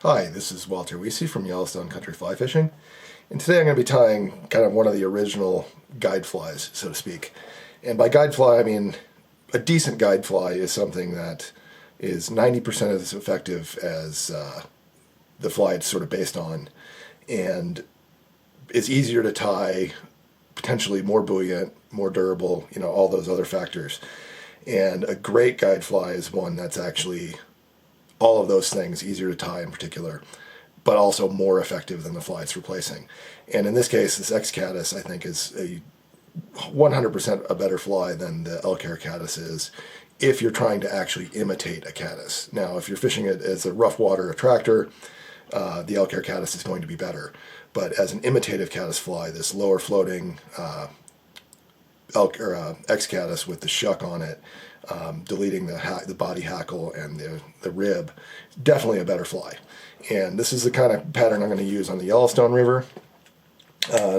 Hi, this is Walter Weesey from Yellowstone Country Fly Fishing, and today I'm going to be tying kind of one of the original guide flies, so to speak. And by guide fly, I mean a decent guide fly is something that is 90% as effective as the fly it's sort of based on, and is easier to tie, potentially more buoyant, more durable, all those other factors. And a great guide fly is one that's actually all of those things, easier to tie in particular, but also more effective than the fly it's replacing. And in this case, this X-Caddis, I think, is a 100% a better fly than the Elk Hair Caddis is if you're trying to actually imitate a caddis. Now, if you're fishing it as a rough water attractor, the Elk Hair Caddis is going to be better. But as an imitative caddis fly, this lower floating X-Caddis with the shuck on it, deleting the body hackle and the rib, definitely a better fly. And this is the kind of pattern I'm going to use on the Yellowstone River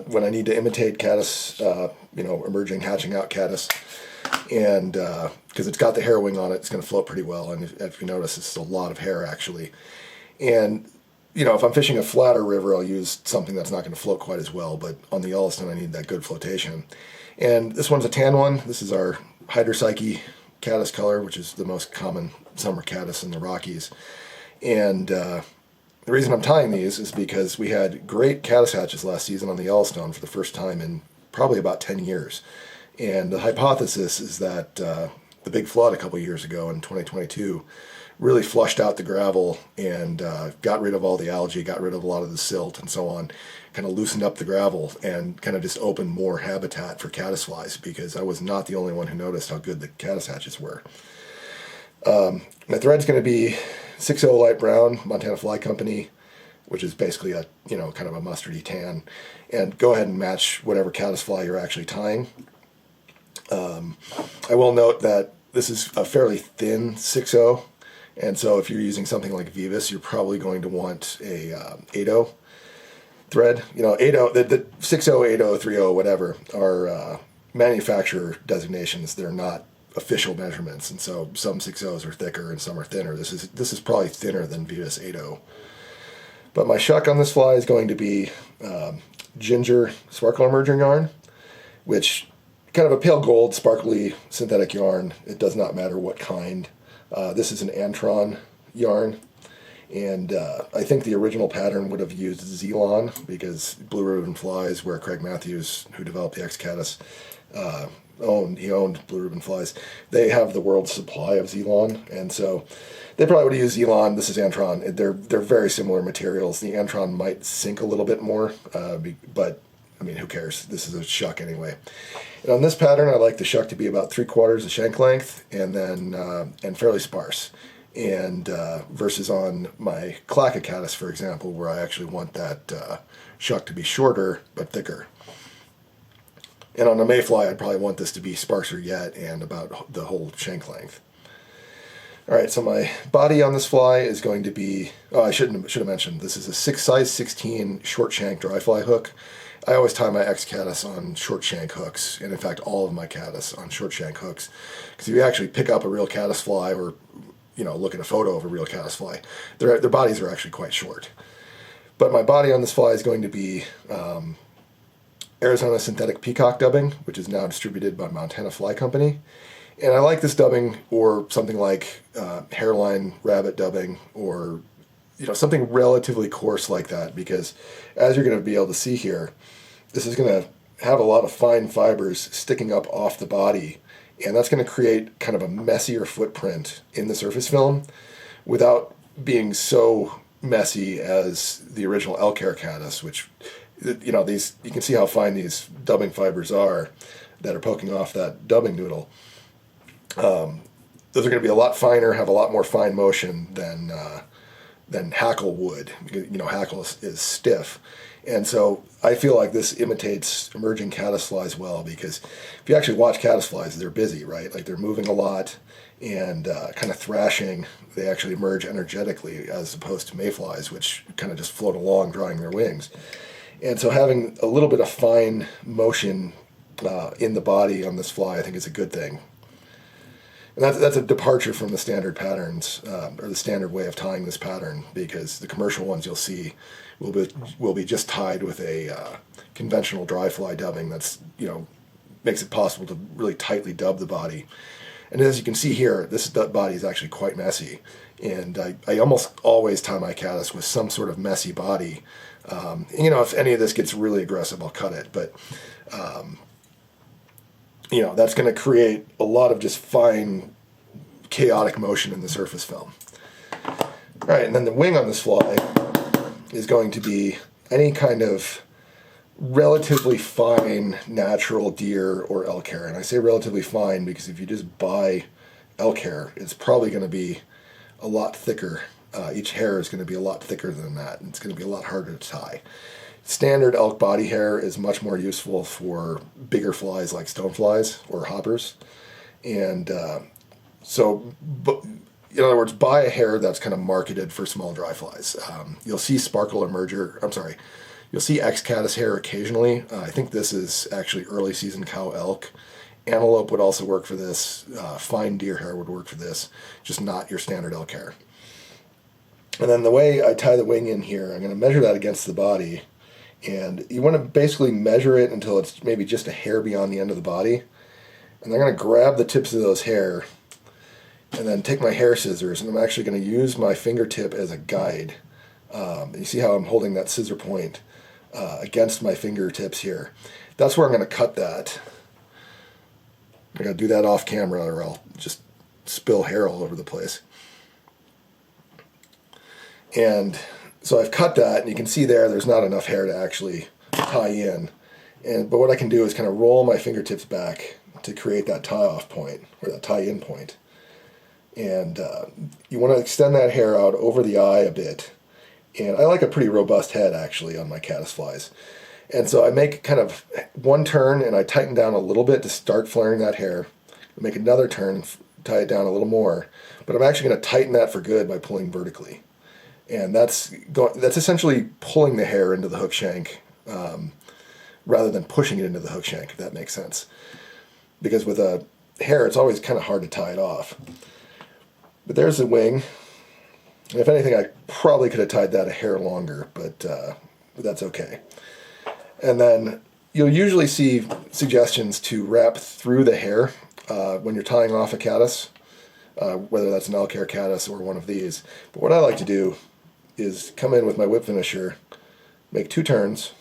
when I need to imitate caddis, emerging, hatching out caddis. And because it's got the hair wing on it, it's going to float pretty well. And if you notice, it's a lot of hair actually. And if I'm fishing a flatter river, I'll use something that's not going to float quite as well. But on the Yellowstone, I need that good flotation. And this one's a tan one. This is our Hydropsyche caddis color, which is the most common summer caddis in the Rockies. And the reason I'm tying these is because we had great caddis hatches last season on the Yellowstone for the first time in probably about 10 years. And the hypothesis is that the big flood a couple years ago in 2022 really flushed out the gravel and got rid of all the algae, got rid of a lot of the silt and so on, kind of loosened up the gravel and kind of just opened more habitat for caddisflies, because I was not the only one who noticed how good the caddis hatches were. My thread's going to be 6.0 light brown, Montana Fly Company, which is basically a, kind of a mustardy tan. And go ahead and match whatever caddisfly you're actually tying. I will note that this is a fairly thin 6.0. And so if you're using something like Vivus, you're probably going to want a 8.0 thread. 8.0, the 6.0, 8.0, 3.0, whatever, are manufacturer designations. They're not official measurements. And so some 6.0s are thicker and some are thinner. This is probably thinner than Vivus 8.0. But my shuck on this fly is going to be ginger sparkle emerging yarn, which kind of a pale gold, sparkly synthetic yarn. It does not matter what kind. This is an Antron yarn, and I think the original pattern would have used Zelon, because Blue Ribbon Flies, where Craig Mathews, who developed the X-Caddis, he owned Blue Ribbon Flies. They have the world's supply of Zelon, and so they probably would have used Zelon. This is Antron. They're very similar materials. The Antron might sink a little bit more, but I mean, who cares? This is a shuck anyway. And on this pattern, I like the shuck to be about 3/4 the shank length, and then and fairly sparse. And versus on my Clacka caddis, for example, where I actually want that shuck to be shorter but thicker. And on a mayfly, I'd probably want this to be sparser yet and about the whole shank length. All right, so my body on this fly is going to be, I should have mentioned, this is a size 16 short shank dry fly hook. I always tie my X-Caddis on short shank hooks, and in fact all of my caddis on short shank hooks. Because if you actually pick up a real caddis fly, or look at a photo of a real caddis fly, their bodies are actually quite short. But my body on this fly is going to be Arizona synthetic peacock dubbing, which is now distributed by Montana Fly Company. And I like this dubbing, or something like hairline rabbit dubbing, or something relatively coarse like that, because as you're going to be able to see here, this is going to have a lot of fine fibers sticking up off the body, and that's going to create kind of a messier footprint in the surface film without being so messy as the original Elk Hair Caddis, which, these, you can see how fine these dubbing fibers are that are poking off that dubbing noodle. Those are going to be a lot finer, have a lot more fine motion than hackle would. Hackle is stiff. And so I feel like this imitates emerging caddisflies well, because if you actually watch caddisflies, they're busy, right? Like, they're moving a lot and kind of thrashing. They actually emerge energetically, as opposed to mayflies, which kind of just float along, drawing their wings. And so having a little bit of fine motion in the body on this fly, I think, is a good thing. And that's a departure from the standard patterns, or the standard way of tying this pattern, because the commercial ones you'll see will be just tied with a conventional dry fly dubbing that's, makes it possible to really tightly dub the body. And as you can see here, this body is actually quite messy. And I almost always tie my caddis with some sort of messy body. If any of this gets really aggressive, I'll cut it. But that's going to create a lot of just fine, chaotic motion in the surface film. All right, and then the wing on this fly is going to be any kind of relatively fine natural deer or elk hair. And I say relatively fine because if you just buy elk hair, it's probably going to be a lot thicker. Each hair is going to be a lot thicker than that, and it's going to be a lot harder to tie. Standard elk body hair is much more useful for bigger flies like stoneflies or hoppers. And but in other words, buy a hair that's kind of marketed for small dry flies. You'll see you'll see X-Caddis hair occasionally. I think this is actually early season cow elk. Antelope would also work for this. Fine deer hair would work for this, just not your standard elk hair. And then the way I tie the wing in here, I'm going to measure that against the body. And you want to basically measure it until it's maybe just a hair beyond the end of the body. And I'm going to grab the tips of those hair and then take my hair scissors, and I'm actually going to use my fingertip as a guide. You see how I'm holding that scissor point against my fingertips here. That's where I'm going to cut that. I'm going to do that off camera or I'll just spill hair all over the place. And so I've cut that, and you can see there's not enough hair to actually tie in. But what I can do is kind of roll my fingertips back to create that tie-off point, or that tie-in point. And you want to extend that hair out over the eye a bit. And I like a pretty robust head, actually, on my caddisflies. And so I make kind of one turn, and I tighten down a little bit to start flaring that hair. I make another turn, tie it down a little more. But I'm actually going to tighten that for good by pulling vertically. And that's essentially pulling the hair into the hook shank rather than pushing it into the hook shank, if that makes sense. Because with a hair, it's always kind of hard to tie it off. But there's the wing. And if anything, I probably could have tied that a hair longer, but that's okay. And then you'll usually see suggestions to wrap through the hair when you're tying off a caddis, whether that's an Elk Hair Caddis or one of these. But what I like to do is come in with my whip finisher, make 2 turns,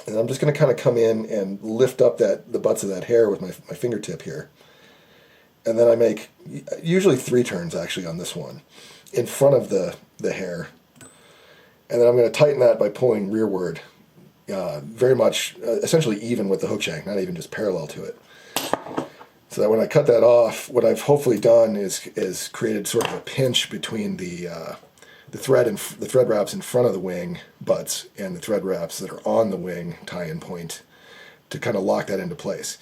and I'm just going to kind of come in and lift up the butts of that hair with my fingertip here. And then I make usually 3 turns actually on this one in front of the hair. And then I'm going to tighten that by pulling rearward, very much essentially even with the hook shank, not even just parallel to it. So that when I cut that off, what I've hopefully done is created sort of a pinch between the thread wraps in front of the wing butts and the thread wraps that are on the wing tie-in point to kind of lock that into place.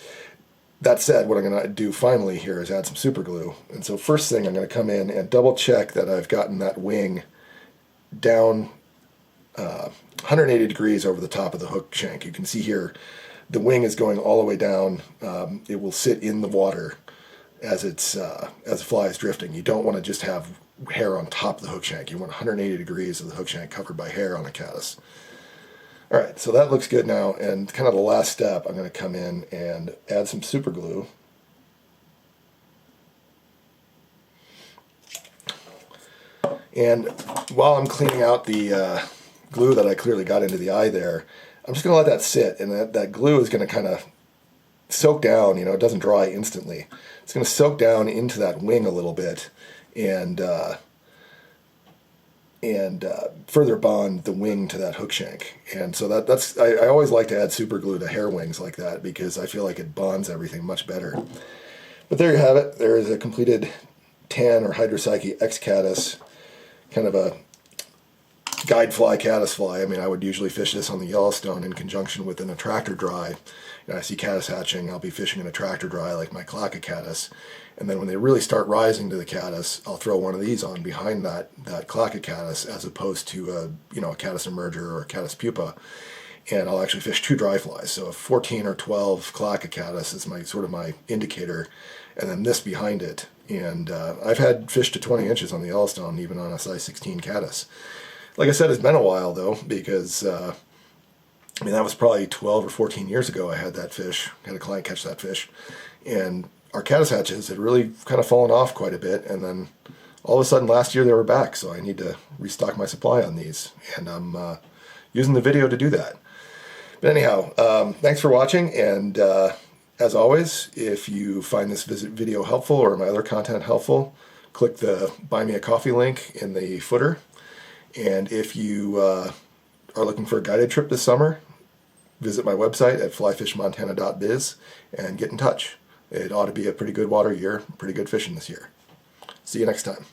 That said, what I'm going to do finally here is add some super glue. And so first thing, I'm going to come in and double check that I've gotten that wing down 180 degrees over the top of the hook shank. You can see here the wing is going all the way down. It will sit in the water as the fly is drifting. You don't want to just have hair on top of the hook shank. You want 180 degrees of the hook shank covered by hair on a caddis. All right, so that looks good now, and kind of the last step, I'm going to come in and add some super glue. And while I'm cleaning out the glue that I clearly got into the eye there, I'm just going to let that sit, and that glue is going to kind of soak down. It doesn't dry instantly. It's going to soak down into that wing a little bit, and further bond the wing to that hook shank. And so I always like to add super glue to hair wings like that because I feel like it bonds everything much better. But there you have it. There is a completed tan or hydropsyche X-Caddis, kind of a guide fly, caddis fly. I mean, I would usually fish this on the Yellowstone in conjunction with an attractor dry. I see caddis hatching, I'll be fishing an attractor dry like my Caddis. And then when they really start rising to the caddis, I'll throw one of these on behind that Caddis as opposed to a caddis emerger or a caddis pupa. and I'll actually fish 2 dry flies. So a 14 or 12 Elk Caddis is my sort of my indicator, and then this behind it. And I've had fish to 20 inches on the Yellowstone, even on a size 16 Caddis. Like I said, it's been a while though, because I mean, that was probably 12 or 14 years ago I had that fish, had a client catch that fish. And our caddis hatches had really kind of fallen off quite a bit, and then all of a sudden last year they were back, so I need to restock my supply on these, and I'm using the video to do that. But anyhow, thanks for watching, and as always, if you find this video helpful or my other content helpful, click the Buy Me a Coffee link in the footer. And if you are looking for a guided trip this summer, visit my website at flyfishmontana.biz and get in touch. It ought to be a pretty good water year, pretty good fishing this year. See you next time.